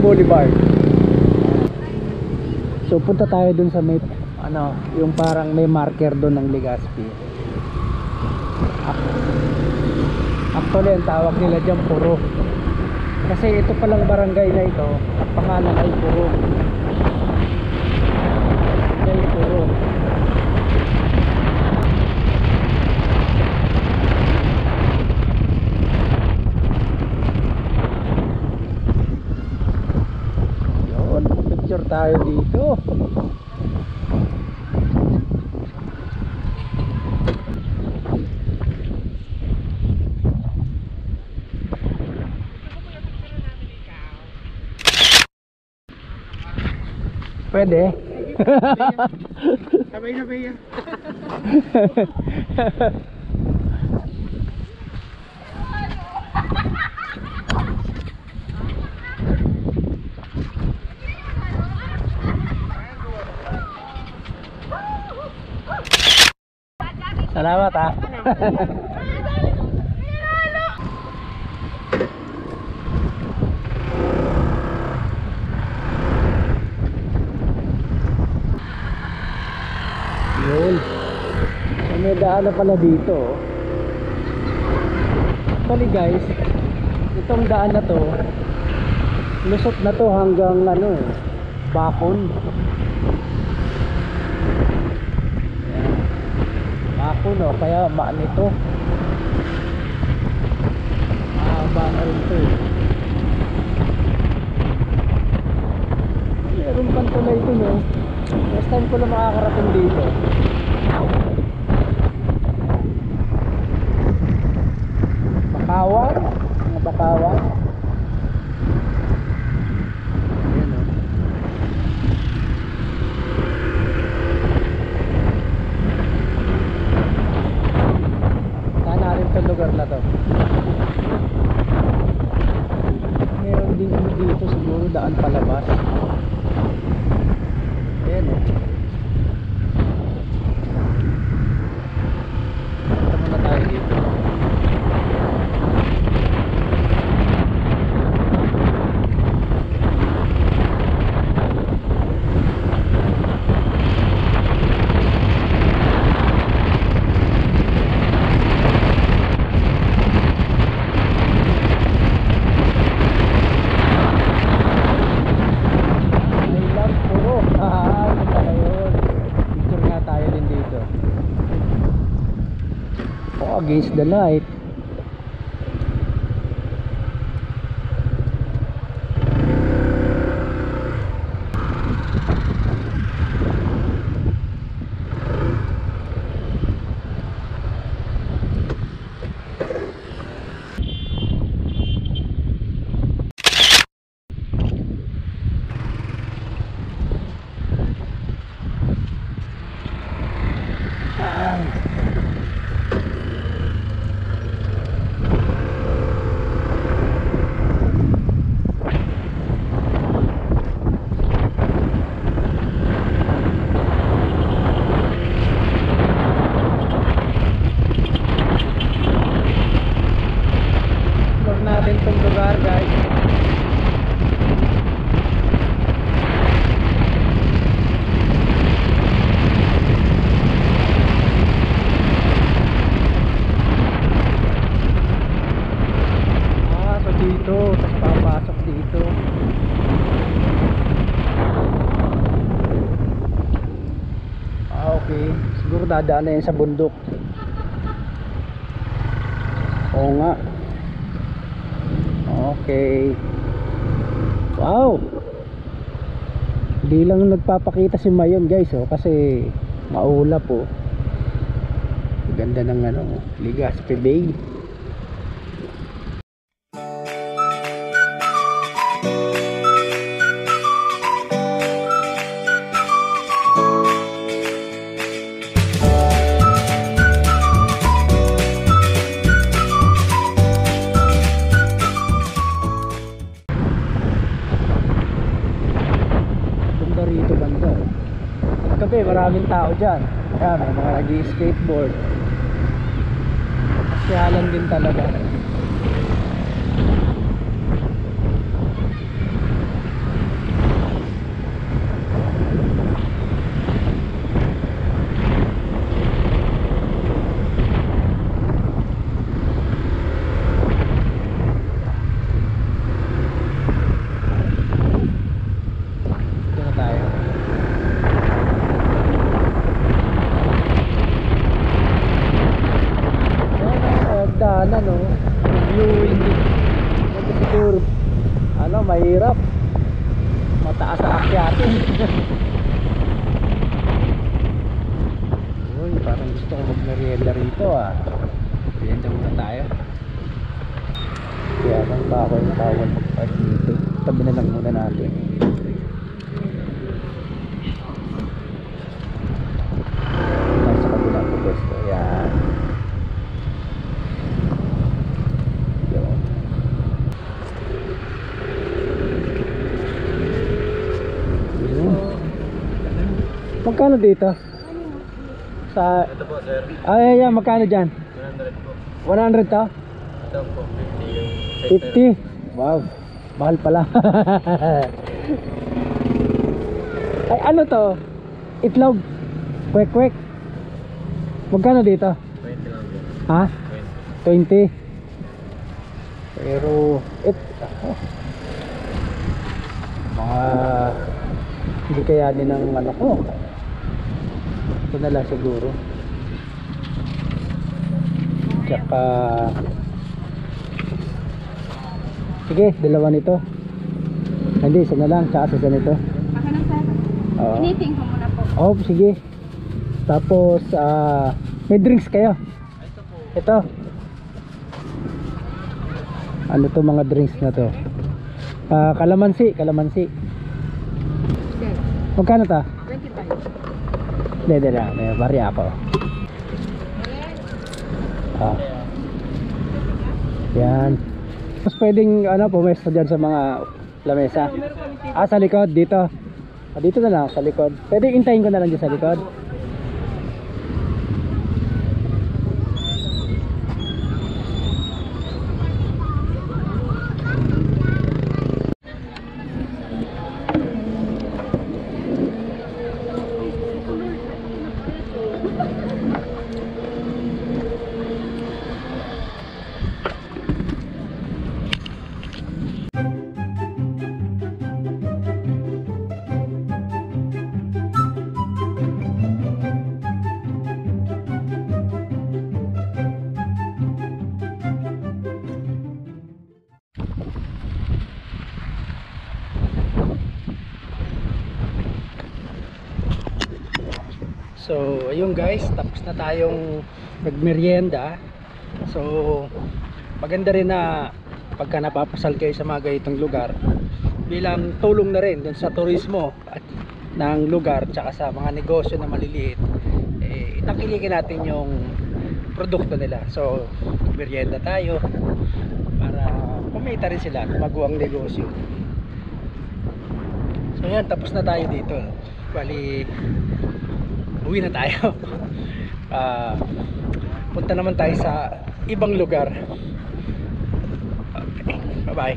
Boulevard. So punta tayo dun sa may ano, yung parang may marker doon ng Legazpi. Actually ang tawag nila dyan Puro, kasi ito palang barangay na ito, ang pangalan ay Puro. Barangay Puro. Yun, picture tayo dito. Pwede. Sabay na ba yan? Salamat ha. Yun. May daan na pala dito. Actually guys, itong daan na to, lusot na to hanggang ano, Bakon. Bakon o, kaya nito. Mahaba na rin to eh. Meron pang tulay ito no. Next time ko lang makakarating dito. Bakawan, mga Bakawan. Ayan o. Saan natin itong lugar na to? Meron din ano dito, siguro daan palabas. Ayan o. Punta muna tayo dito. Against the light. Siguro dadaan na yan sa bundok. Oo nga. Okay. Wow. Hindi lang nagpapakita si Mayon guys oh, kasi maulap oh. Ganda ng ano, Legazpi Bay. Rito banda. Gabi maraming tao dyan. Ayan, may mga nag-skateboard. Pasyalan din talaga. Uy, parang gusto ko mag-merienda rito ah. Merienda muna tayo. Kaya lang ba ako yung bawal mag-park dito. Tabi na lang muna natin. Tayo sa kabilang pwesto. Yan. Yun. Yun. Magkano dito? Sa... Ito po sir, Ay, magkano dyan? 100 po. 100 to? Ito po, 50 yung size 50? Wow, mahal pala. Ay, ano to? Itlog? Kwek-kwek? Magkano dito? 20 lang po. Ha? 20. 20? Pero, mga hindi kaya din ang ano ko. Ito na lang siguro. Tsaka sige, dalawa nito. Hindi, isa na lang. Tsaka isa nito. Baka nang sir. Oo. Initing ko muna po. Oh, sige. Tapos, may drinks kayo. Ito po. Ito. Ano to mga drinks na to? Kalamansi, kalamansi. Sir, Magkano ta? 25. Hindi lang, may barya ako. Yan. Tapos pwedeng pumesto dyan sa mga lamesa. Sa likod, dito. Dito na lang, sa likod. Pwedeng intayin ko na lang dyan sa likod. So, ayun guys, tapos na tayong nagmerienda. So, maganda rin na pagka napapasal kayo sa mga ganitong lugar, bilang tulong na rin dun sa turismo at ng lugar tsaka sa mga negosyo na maliliit, itangkilikin natin yung produkto nila. So, merienda tayo para kumita rin sila, magawa ang negosyo. So, yan, tapos na tayo dito. Bali, uwi na tayo. Punta naman tayo sa ibang lugar. Okay, bye bye.